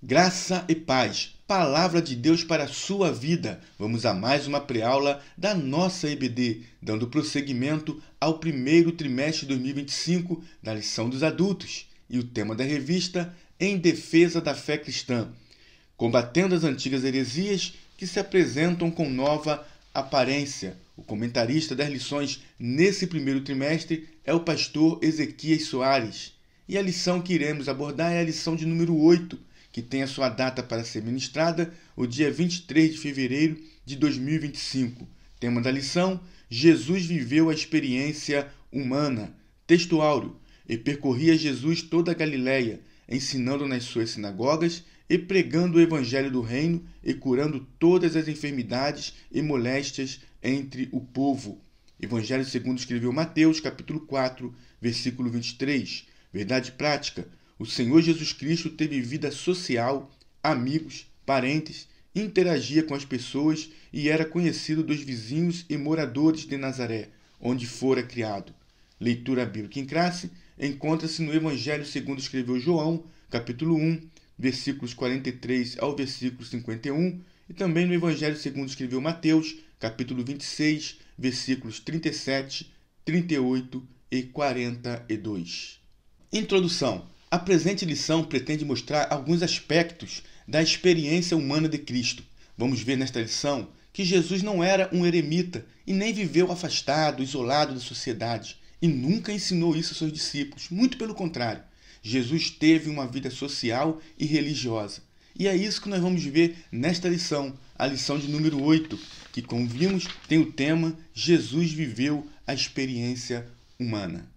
Graça e paz, palavra de Deus para a sua vida. Vamos a mais uma pré-aula da nossa EBD, dando prosseguimento ao primeiro trimestre de 2025 da lição dos adultos. E o tema da revista, Em Defesa da Fé Cristã, combatendo as antigas heresias que se apresentam com nova aparência. O comentarista das lições nesse primeiro trimestre é o pastor Ezequias Soares. E a lição que iremos abordar é a lição de número 8, que tem a sua data para ser ministrada o dia 23 de fevereiro de 2025. Tema da lição: Jesus viveu a experiência humana. Texto áureo: E percorria Jesus toda a Galiléia, ensinando nas suas sinagogas e pregando o evangelho do reino e curando todas as enfermidades e moléstias entre o povo. Evangelho segundo escreveu Mateus, capítulo 4, versículo 23. Verdade prática: o Senhor Jesus Cristo teve vida social, amigos, parentes, interagia com as pessoas e era conhecido dos vizinhos e moradores de Nazaré, onde fora criado. Leitura bíblica em classe encontra-se no Evangelho segundo escreveu João, capítulo 1, versículos 43 ao versículo 51, e também no Evangelho segundo escreveu Mateus, capítulo 26, versículos 37, 38 e 42. Introdução. A presente lição pretende mostrar alguns aspectos da experiência humana de Cristo. Vamos ver nesta lição que Jesus não era um eremita e nem viveu afastado, isolado da sociedade, e nunca ensinou isso aos seus discípulos. Muito pelo contrário, Jesus teve uma vida social e religiosa. E é isso que nós vamos ver nesta lição, a lição de número 8, que, como vimos, tem o tema Jesus viveu a experiência humana.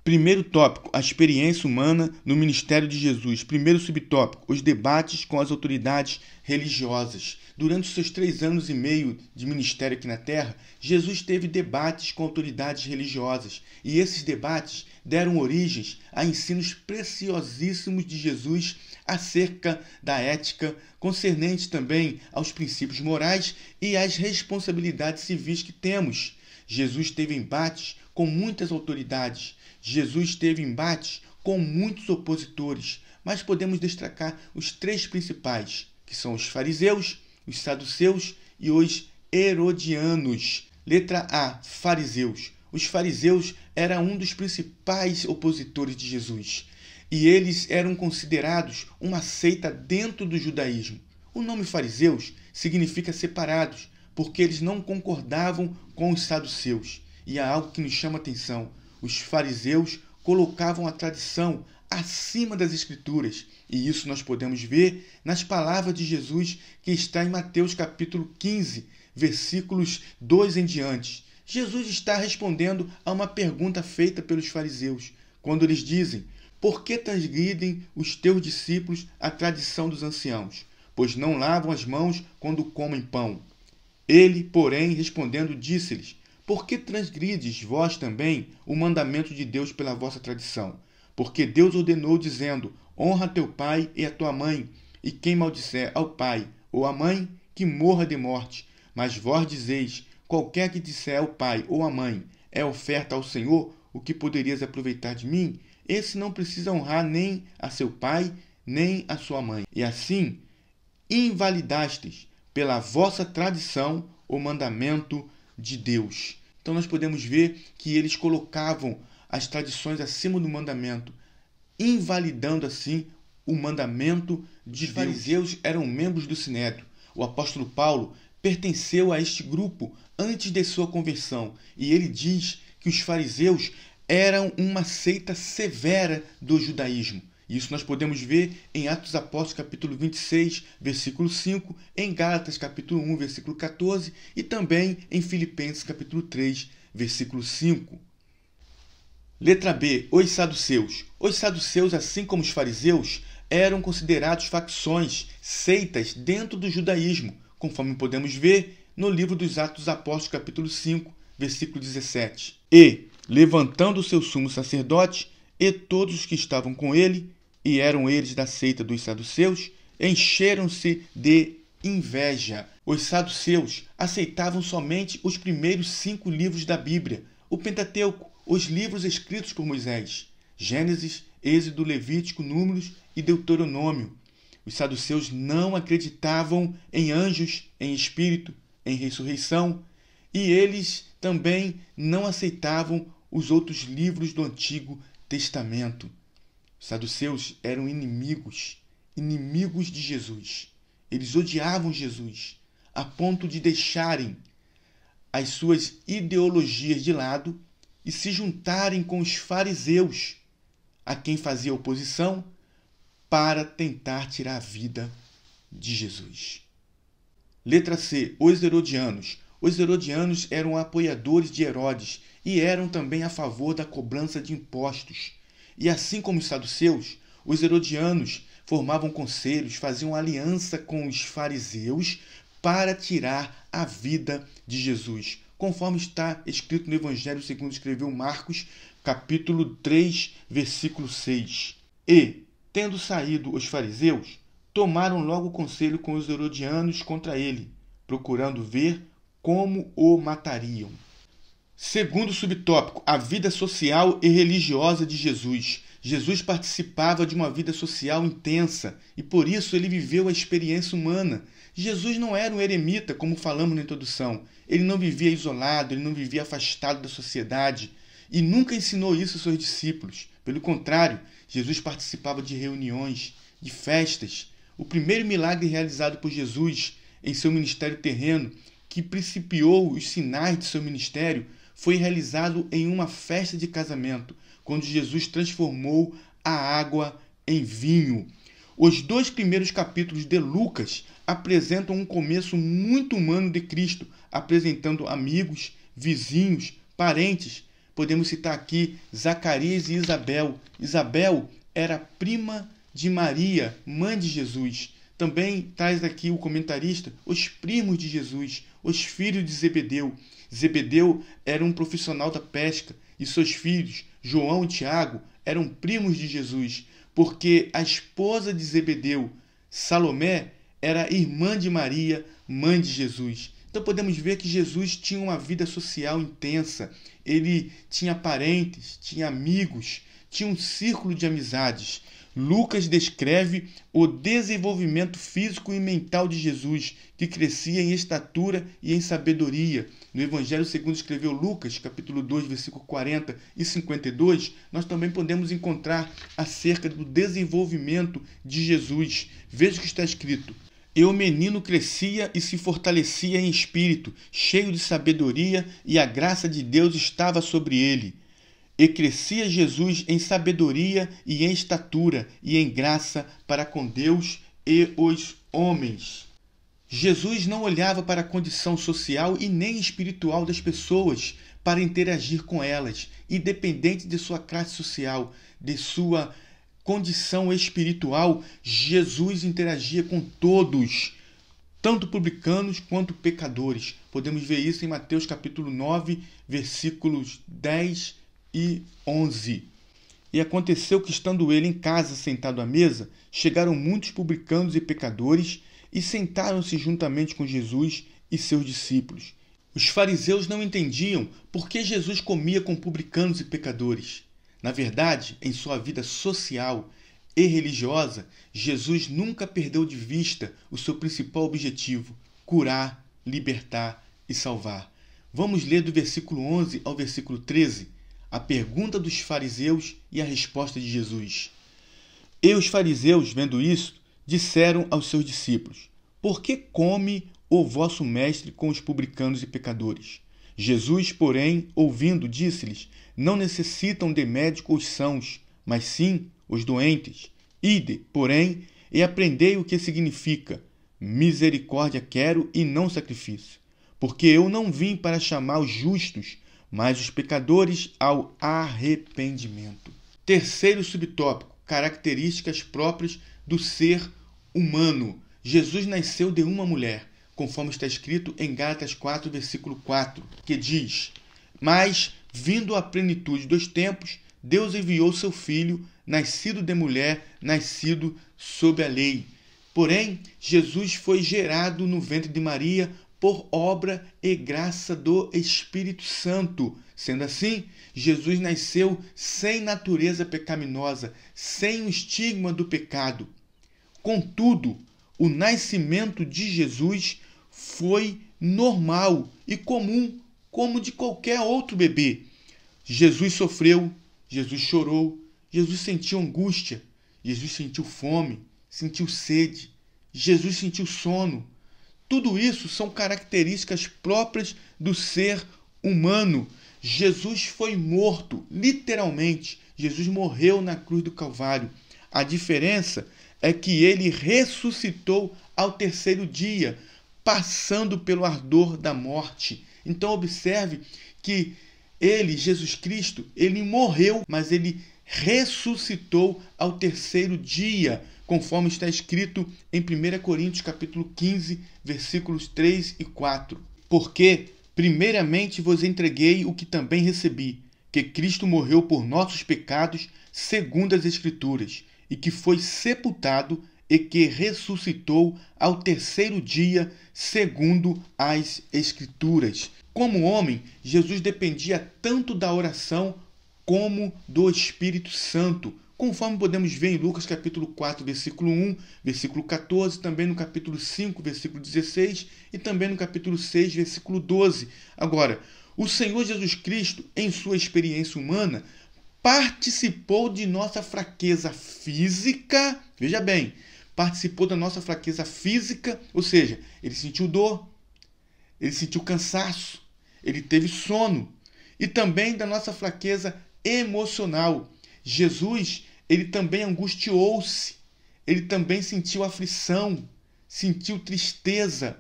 Primeiro tópico, a experiência humana no ministério de Jesus. Primeiro subtópico, os debates com as autoridades religiosas. Durante os seus 3 anos e meio de ministério aqui na Terra, Jesus teve debates com autoridades religiosas. E esses debates deram origens a ensinos preciosíssimos de Jesus acerca da ética, concernentes também aos princípios morais e às responsabilidades civis que temos. Jesus teve embates com muitas autoridades. Jesus teve embates com muitos opositores, mas podemos destacar os 3 principais, que são os fariseus, os saduceus e os herodianos. Letra A, fariseus. Os fariseus eram um dos principais opositores de Jesus, e eles eram considerados uma seita dentro do judaísmo. O nome fariseus significa separados, porque eles não concordavam com os saduceus. E há algo que nos chama a atenção: os fariseus colocavam a tradição acima das escrituras. E isso nós podemos ver nas palavras de Jesus, que está em Mateus capítulo 15, versículos 2 em diante. Jesus está respondendo a uma pergunta feita pelos fariseus, quando eles dizem: por que transgridem os teus discípulos a tradição dos anciãos, pois não lavam as mãos quando comem pão? Ele, porém, respondendo, disse-lhes: por que transgrides vós também o mandamento de Deus pela vossa tradição? Porque Deus ordenou, dizendo: honra teu pai e a tua mãe, e quem maldisser ao pai ou à mãe, que morra de morte. Mas vós dizeis: qualquer que disser ao pai ou à mãe, é oferta ao Senhor, o que poderias aproveitar de mim? Esse não precisa honrar nem a seu pai, nem a sua mãe. E assim, invalidastes pela vossa tradição o mandamento de Deus. Então nós podemos ver que eles colocavam as tradições acima do mandamento, invalidando assim o mandamento de Deus. Os fariseus eram membros do Sinédrio. O apóstolo Paulo pertenceu a este grupo antes de sua conversão, e ele diz que os fariseus eram uma seita severa do judaísmo. Isso nós podemos ver em Atos Apóstolos, capítulo 26, versículo 5, em Gálatas, capítulo 1, versículo 14, e também em Filipenses, capítulo 3, versículo 5. Letra B, os saduceus. Os saduceus, assim como os fariseus, eram considerados facções, seitas dentro do judaísmo, conforme podemos ver no livro dos Atos dos Apóstolos, capítulo 5, versículo 17. E, levantando o seu sumo sacerdote e todos os que estavam com ele, e eram eles da seita dos saduceus, encheram-se de inveja. Os saduceus aceitavam somente os primeiros 5 livros da Bíblia, o Pentateuco, os livros escritos por Moisés: Gênesis, Êxodo, Levítico, Números e Deuteronômio. Os saduceus não acreditavam em anjos, em espírito, em ressurreição, e eles também não aceitavam os outros livros do Antigo Testamento. Os saduceus eram inimigos de Jesus. Eles odiavam Jesus, a ponto de deixarem as suas ideologias de lado e se juntarem com os fariseus, a quem fazia oposição, para tentar tirar a vida de Jesus. Letra C. Os herodianos. Os herodianos eram apoiadores de Herodes e eram também a favor da cobrança de impostos. E assim como os saduceus, os herodianos formavam conselhos, faziam aliança com os fariseus para tirar a vida de Jesus, conforme está escrito no Evangelho segundo escreveu Marcos, capítulo 3, versículo 6. E, tendo saído os fariseus, tomaram logo conselho com os herodianos contra ele, procurando ver como o matariam. Segundo subtópico, a vida social e religiosa de Jesus. Jesus participava de uma vida social intensa e por isso ele viveu a experiência humana. Jesus não era um eremita, como falamos na introdução. Ele não vivia isolado, ele não vivia afastado da sociedade e nunca ensinou isso aos seus discípulos. Pelo contrário, Jesus participava de reuniões, de festas. O primeiro milagre realizado por Jesus em seu ministério terreno, que principiou os sinais de seu ministério, foi realizado em uma festa de casamento, quando Jesus transformou a água em vinho. Os 2 primeiros capítulos de Lucas apresentam um começo muito humano de Cristo, apresentando amigos, vizinhos, parentes. Podemos citar aqui Zacarias e Isabel. Isabel era prima de Maria, mãe de Jesus. Também traz aqui o comentarista os primos de Jesus, os filhos de Zebedeu. Zebedeu era um profissional da pesca e seus filhos, João e Tiago, eram primos de Jesus, porque a esposa de Zebedeu, Salomé, era irmã de Maria, mãe de Jesus. Então podemos ver que Jesus tinha uma vida social intensa. Ele tinha parentes, tinha amigos, tinha um círculo de amizades. Lucas descreve o desenvolvimento físico e mental de Jesus, que crescia em estatura e em sabedoria. No Evangelho segundo escreveu Lucas, capítulo 2, versículo 40 e 52, nós também podemos encontrar acerca do desenvolvimento de Jesus. Veja o que está escrito. E o menino crescia e se fortalecia em espírito, cheio de sabedoria, e a graça de Deus estava sobre ele. E crescia Jesus em sabedoria e em estatura e em graça para com Deus e os homens. Jesus não olhava para a condição social e nem espiritual das pessoas para interagir com elas, independente de sua classe social, de sua condição espiritual. Jesus interagia com todos, tanto publicanos quanto pecadores. Podemos ver isso em Mateus capítulo 9, versículos 10 e 11. E aconteceu que, estando ele em casa sentado à mesa, chegaram muitos publicanos e pecadores e sentaram-se juntamente com Jesus e seus discípulos. Os fariseus não entendiam por que Jesus comia com publicanos e pecadores. Na verdade, em sua vida social e religiosa, Jesus nunca perdeu de vista o seu principal objetivo: curar, libertar e salvar. Vamos ler do versículo 11 ao versículo 13. A pergunta dos fariseus e a resposta de Jesus. E os fariseus, vendo isso, disseram aos seus discípulos: Por que come o vosso mestre com os publicanos e pecadores? Jesus, porém, ouvindo, disse-lhes: Não necessitam de médico os sãos, mas sim os doentes. Ide, porém, e aprendei o que significa: misericórdia quero e não sacrifício. Porque eu não vim para chamar os justos, mas os pecadores ao arrependimento. Terceiro subtópico: características próprias do ser humano. Jesus nasceu de uma mulher, conforme está escrito em Gálatas 4, versículo 4, que diz: Mas, vindo a plenitude dos tempos, Deus enviou seu Filho, nascido de mulher, nascido sob a lei. Porém, Jesus foi gerado no ventre de Maria por obra e graça do Espírito Santo. Sendo assim, Jesus nasceu sem natureza pecaminosa, sem o estigma do pecado. Contudo, o nascimento de Jesus foi normal e comum, como de qualquer outro bebê. Jesus sofreu, Jesus chorou, Jesus sentiu angústia, Jesus sentiu fome, sentiu sede, Jesus sentiu sono. Tudo isso são características próprias do ser humano. Jesus foi morto, literalmente. Jesus morreu na cruz do Calvário. A diferença é que ele ressuscitou ao terceiro dia, passando pelo ardor da morte. Então observe que ele, Jesus Cristo, ele morreu, mas ele ressuscitou ao terceiro dia, conforme está escrito em 1 Coríntios capítulo 15, versículos 3 e 4. Porque, primeiramente, vos entreguei o que também recebi, que Cristo morreu por nossos pecados, segundo as Escrituras, e que foi sepultado e que ressuscitou ao terceiro dia, segundo as Escrituras. Como homem, Jesus dependia tanto da oração como do Espírito Santo, conforme podemos ver em Lucas capítulo 4, versículo 1, versículo 14, também no capítulo 5, versículo 16 e também no capítulo 6, versículo 12. Agora, o Senhor Jesus Cristo, em sua experiência humana, participou de nossa fraqueza física, veja bem, participou da nossa fraqueza física, ou seja, ele sentiu dor, ele sentiu cansaço, ele teve sono, e também da nossa fraqueza emocional. Jesus, ele também angustiou-se, ele também sentiu aflição, sentiu tristeza.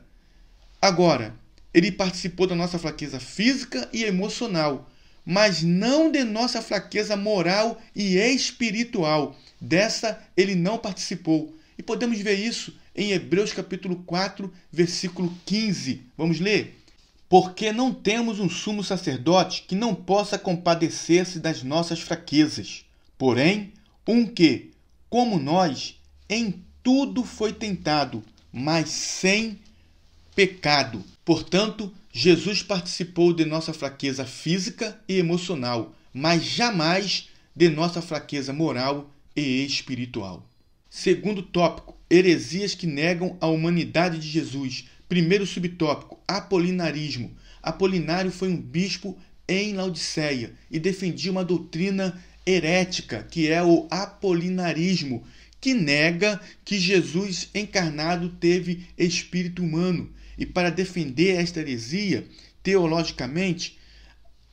Agora, ele participou da nossa fraqueza física e emocional, mas não de nossa fraqueza moral e espiritual. Dessa ele não participou. E podemos ver isso em Hebreus capítulo 4, versículo 15. Vamos ler? Porque não temos um sumo sacerdote que não possa compadecer-se das nossas fraquezas, porém, um que, como nós, em tudo foi tentado, mas sem pecado. Portanto, Jesus participou de nossa fraqueza física e emocional, mas jamais de nossa fraqueza moral e espiritual. Segundo tópico, heresias que negam a humanidade de Jesus. Primeiro subtópico, apolinarismo. Apolinário foi um bispo em Laodiceia e defendia uma doutrina herética, que é o apolinarismo, que nega que Jesus encarnado teve espírito humano. E para defender esta heresia, teologicamente,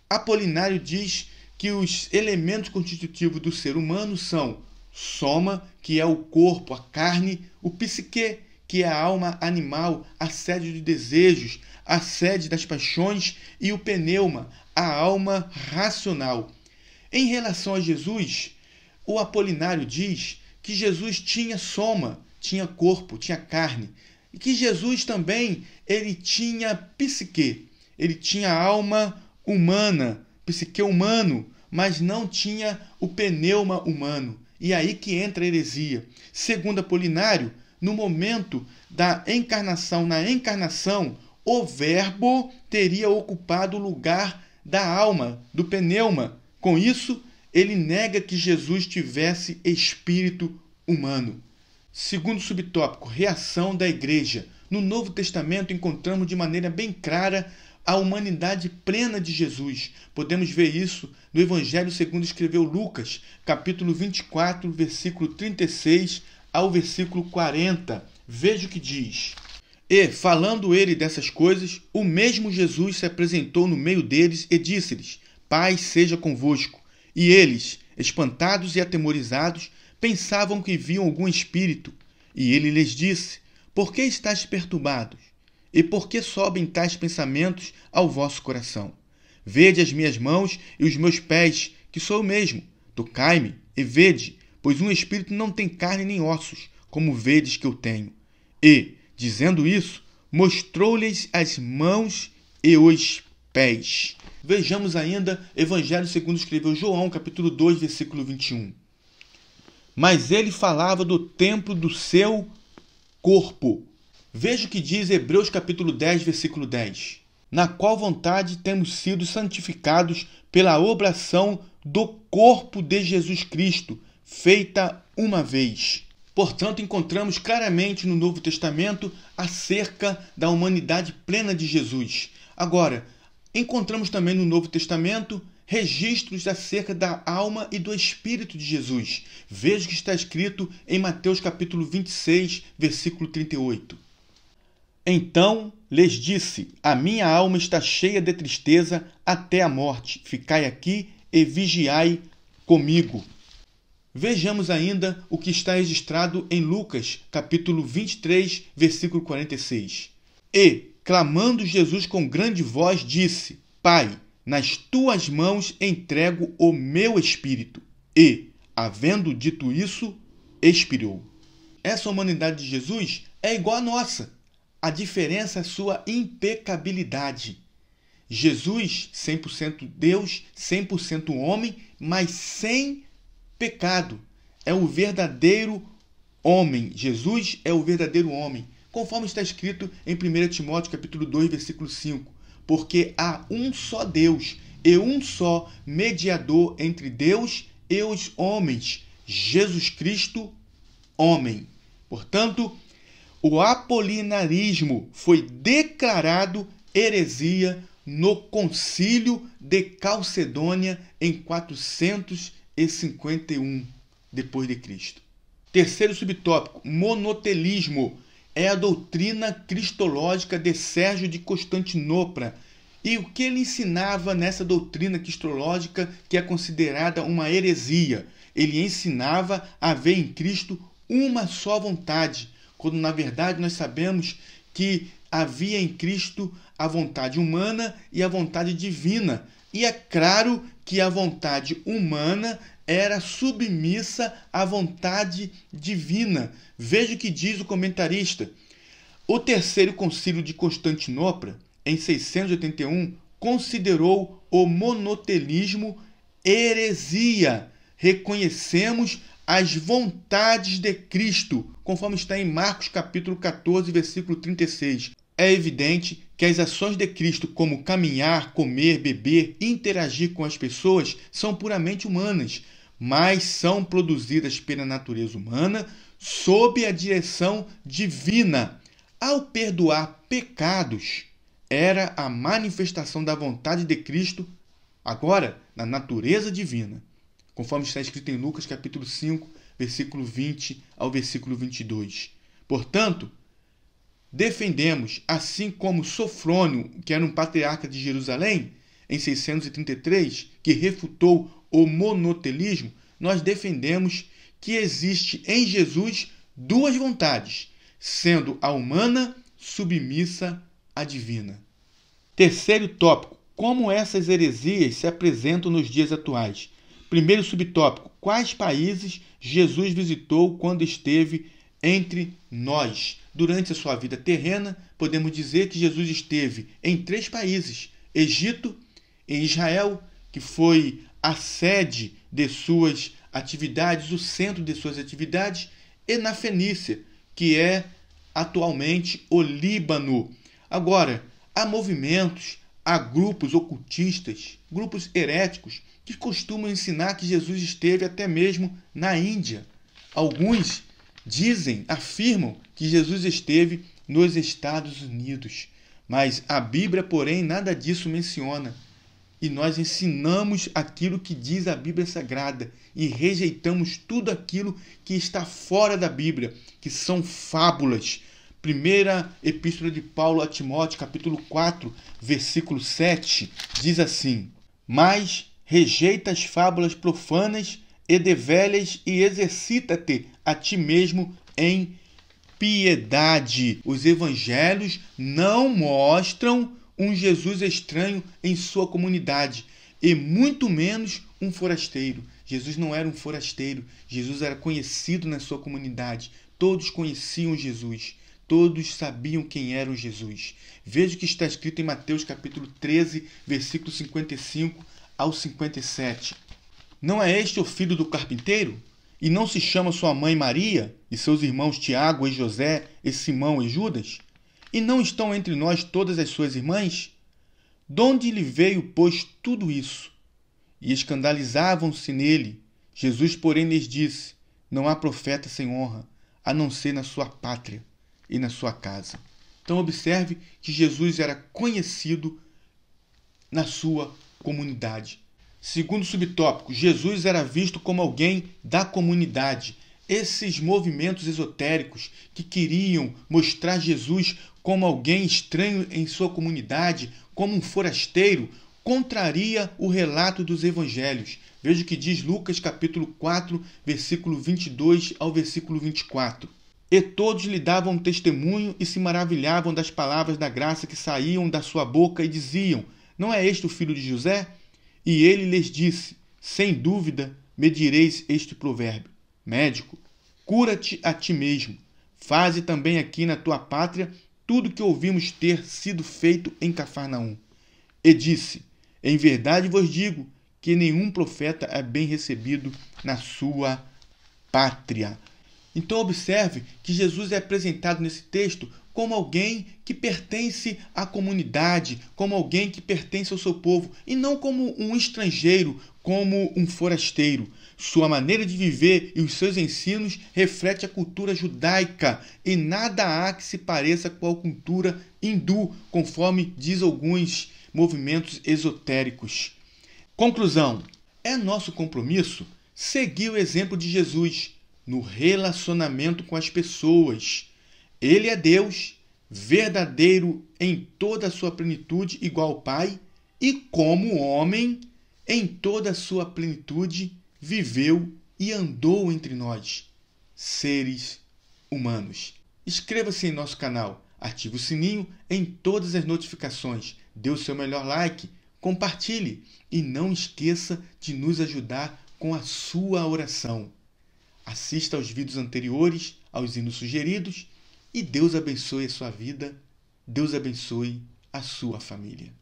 Apolinário diz que os elementos constitutivos do ser humano são soma, que é o corpo, a carne, o psique, que é a alma animal, a sede dos desejos, a sede das paixões, e o pneuma, a alma racional. Em relação a Jesus, o Apolinário diz que Jesus tinha soma, tinha corpo, tinha carne, e que Jesus também ele tinha psique, ele tinha alma humana, psique humano, mas não tinha o pneuma humano. E aí que entra a heresia. Segundo Apolinário, no momento da encarnação, na encarnação, o verbo teria ocupado o lugar da alma, do pneuma. Com isso, ele nega que Jesus tivesse espírito humano. Segundo subtópico, reação da igreja. No Novo Testamento encontramos de maneira bem clara a humanidade plena de Jesus. Podemos ver isso no Evangelho segundo escreveu Lucas, capítulo 24, versículo 36 ao versículo 40. Veja o que diz. E, falando ele dessas coisas, o mesmo Jesus se apresentou no meio deles e disse-lhes: Paz seja convosco. E eles, espantados e atemorizados, pensavam que viam algum espírito. E ele lhes disse: Por que estáis perturbados? E por que sobem tais pensamentos ao vosso coração? Vede as minhas mãos e os meus pés, que sou eu mesmo. Tocai-me e vede, pois um espírito não tem carne nem ossos, como vedes que eu tenho. E, dizendo isso, mostrou-lhes as mãos e os pés. Vejamos ainda Evangelho segundo escreveu João, capítulo 2, versículo 21. Mas ele falava do templo do seu corpo. Veja o que diz Hebreus capítulo 10, versículo 10. Na qual vontade temos sido santificados pela oblação do corpo de Jesus Cristo, feita uma vez. Portanto, encontramos claramente no Novo Testamento acerca da humanidade plena de Jesus. Agora, encontramos também no Novo Testamento registros acerca da alma e do espírito de Jesus. Veja o que está escrito em Mateus capítulo 26, versículo 38. Então lhes disse: a minha alma está cheia de tristeza até a morte. Ficai aqui e vigiai comigo. Vejamos ainda o que está registrado em Lucas, capítulo 23, versículo 46. E, clamando Jesus com grande voz, disse: Pai, nas tuas mãos entrego o meu espírito. E, havendo dito isso, expirou. Essa humanidade de Jesus é igual à nossa. A diferença é a sua impecabilidade. Jesus, 100% Deus, 100% homem, mas sem pecado. É o verdadeiro homem. Jesus é o verdadeiro homem, conforme está escrito em 1 Timóteo capítulo 2, versículo 5. Porque há um só Deus e um só mediador entre Deus e os homens, Jesus Cristo, homem. Portanto, o apolinarismo foi declarado heresia no Concílio de Calcedônia em 451 depois de Cristo. Terceiro subtópico, monotelismo, é a doutrina cristológica de Sérgio de Constantinopla. E o que ele ensinava nessa doutrina cristológica que é considerada uma heresia? Ele ensinava a ver em Cristo uma só vontade, quando na verdade nós sabemos que havia em Cristo a vontade humana e a vontade divina. E é claro que a vontade humana era submissa à vontade divina. Veja o que diz o comentarista. O terceiro concílio de Constantinopla, em 681, considerou o monotelismo heresia. Reconhecemos as vontades de Cristo, conforme está em Marcos capítulo 14, versículo 36. É evidente que as ações de Cristo, como caminhar, comer, beber, interagir com as pessoas, são puramente humanas, mas são produzidas pela natureza humana sob a direção divina. Ao perdoar pecados, era a manifestação da vontade de Cristo, agora na natureza divina, conforme está escrito em Lucas capítulo 5, versículo 20 ao versículo 22. Portanto, defendemos, assim como Sofrônio, que era um patriarca de Jerusalém, em 633, que refutou o monotelismo, nós defendemos que existe em Jesus duas vontades, sendo a humana submissa à divina. Terceiro tópico, como essas heresias se apresentam nos dias atuais. Primeiro subtópico, quais países Jesus visitou quando esteve entre nós? Durante a sua vida terrena, podemos dizer que Jesus esteve em 3 países: Egito, em Israel, que foi a sede de suas atividades, o centro de suas atividades, e na Fenícia, que é atualmente o Líbano. Agora, há movimentos, há grupos ocultistas, grupos heréticos, que costumam ensinar que Jesus esteve até mesmo na Índia. Alguns afirmam que Jesus esteve nos Estados Unidos, mas a Bíblia, porém, nada disso menciona. E nós ensinamos aquilo que diz a Bíblia Sagrada e rejeitamos tudo aquilo que está fora da Bíblia, que são fábulas. Primeira Epístola de Paulo a Timóteo, capítulo 4, versículo 7, diz assim: mas rejeita as fábulas profanas e de velhas e exercita-te a ti mesmo em piedade. Os evangelhos não mostram um Jesus estranho em sua comunidade, e muito menos um forasteiro. Jesus não era um forasteiro, Jesus era conhecido na sua comunidade. Todos conheciam Jesus, todos sabiam quem era o Jesus. Veja o que está escrito em Mateus capítulo 13, versículo 55 ao 57. Não é este o filho do carpinteiro? E não se chama sua mãe Maria, e seus irmãos Tiago e José, e Simão e Judas? E não estão entre nós todas as suas irmãs? Donde lhe veio, pois, tudo isso? E escandalizavam-se nele. Jesus, porém, lhes disse: não há profeta sem honra, a não ser na sua pátria e na sua casa. Então observe que Jesus era conhecido na sua comunidade. Segundo subtópico, Jesus era visto como alguém da comunidade. Esses movimentos esotéricos que queriam mostrar Jesus como alguém estranho em sua comunidade, como um forasteiro, contraria o relato dos evangelhos. Veja o que diz Lucas capítulo 4, versículo 22 ao versículo 24. E todos lhe davam testemunho e se maravilhavam das palavras da graça que saíam da sua boca e diziam: não é este o filho de José? E ele lhes disse: sem dúvida me direis este provérbio: médico, cura-te a ti mesmo. Faze também aqui na tua pátria tudo que ouvimos ter sido feito em Cafarnaum. E disse: em verdade vos digo que nenhum profeta é bem recebido na sua pátria. Então observe que Jesus é apresentado nesse texto como alguém que pertence à comunidade, como alguém que pertence ao seu povo, e não como um estrangeiro, como um forasteiro. Sua maneira de viver e os seus ensinos refletem a cultura judaica, e nada há que se pareça com a cultura hindu, conforme diz alguns movimentos esotéricos. Conclusão: é nosso compromisso seguir o exemplo de Jesus no relacionamento com as pessoas. Ele é Deus, verdadeiro em toda a sua plenitude, igual ao Pai, e como homem, em toda a sua plenitude, viveu e andou entre nós, seres humanos. Inscreva-se em nosso canal, ative o sininho em todas as notificações, dê o seu melhor like, compartilhe e não esqueça de nos ajudar com a sua oração. Assista aos vídeos anteriores, aos hinos sugeridos, e Deus abençoe a sua vida, Deus abençoe a sua família.